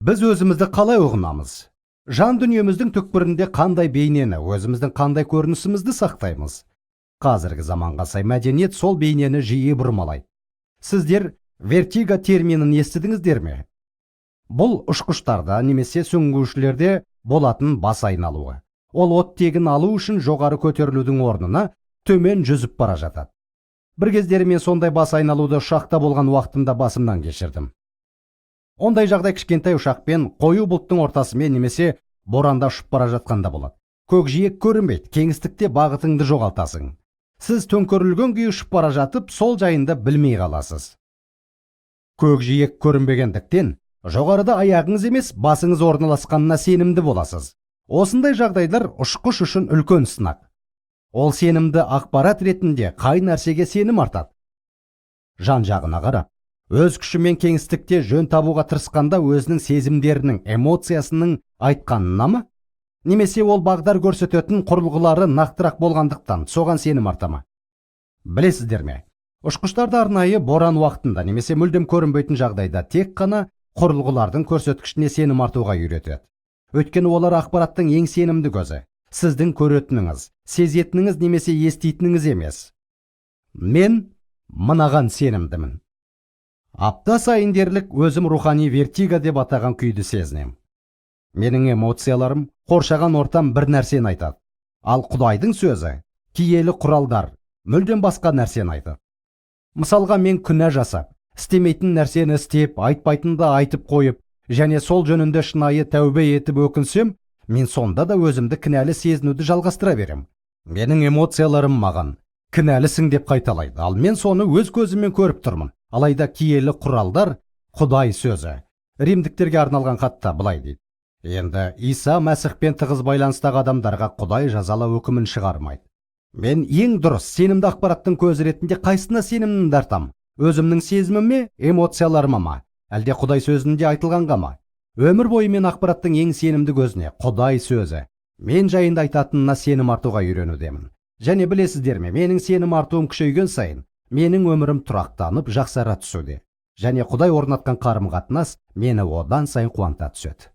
Біз өзімізді қалай ұғынамыз? Жан дүниеміздің түкпірінде қандай бейнені, өзіміздің қандай көрінісімізді сақтаймыз? Қазіргі заманға сай мәдениет сол бейнені жиі бұрмалайды. Сіздер вертиго терминін естідіңіздер ме? Бұл ұшқыштарда немесе сүңгуішілерде болатын бас айналуы. Ол оттегін алу үшін жоғары көтерілудің орнына төмен жүзіп бара жатады. Бір кездері мен сондай бас айналуды ұшақта болған уақытымда басымнан кешірдім. Ондай жағдай кішкентай ұшақпен қою бұлттың ортасымен немесе боранда ұшып бара жатқанда болады. Көкжиек көрінбейді, кеңістікте бағытыңды жоғалтасың. Сіз төңкерілген күй ұшып бара жатып, сол жайында білмей қаласыз. Көкжиек көрінбегендіктен жоғарыда аяғыңыз емес, басыңыз орналасқанына сенімді боласыз. Осындай жағдайлар ұшқыш үшін үлкен сынақ. Ол сенімді ақпарат ретінде қай нәрсеге сенім артады? Жан жағына қарап, өз күшімен кеңістікте жөн табуға тырысқанда өзінің сезімдерінің, эмоциясының айтқанына ма? Немесе ол бағдар көрсететін құрылғылары нақтырақ болғандықтан соған сенім арта ма? Білесіздер ме? Ұшқыштарды арнайы боран уақытында немесе мүлдем көрінбейтін жағдайда тек қана құрылғылардың көрсеткішіне сенім артуға үйретеді. Өйткені олар ақпараттың ең сенімді көзі. Сіздің көретініңіз, сезетініңіз немесе еститініңіз емес. Мен мынаған сенімдімін. Апта сайын дерлік өзім рухани вертиго деп атаған күйді сезінем. Менің эмоцияларым, қоршаған ортам бір нәрсені айтады. Ал Құдайдың сөзі, киелі құралдар, мүлдем басқа нәрсені айтады. Мысалға, мен күнә жасап, істемейтін нәрсені істеп, айтпайтынды айтып қойып, және сол жөнінде шынайы тәубе етіп өкінсем, мен сонда да өзімді кінәлі сезінуді жалғастыра берем. Менің эмоцияларым маған кінәлісің деп қайталайды, ал мен соны өз көзіммен көріп тұрмын. Алайда киелі құралдар Құдай сөзі. Римдіктерге арналған хатта былай дейді: енді Иса Мәсіхпен тығыз байланыстағы адамдарға Құдай жазалау үкімін шығармайды. Мен ең дұрыс сенімді ақпараттың көзі ретінде қайсына сенімімді артам? Өзімнің сезіміме, эмоцияларыма ма? Әлде Құдай сөзінде айтылғанға ма? Өмір бойы мен ақпараттың ең сенімді көзіне, Құдай сөзі, мен жайында айтатынына сенім артуға үйренудемін. Және білесіздер ме, менің сенім артуым күшейген сайын, менің өмірім тұрақтанып жақсара түсуде. Және Құдай орнатқан қарым-қатынас мені одан сайын қуанта түседі.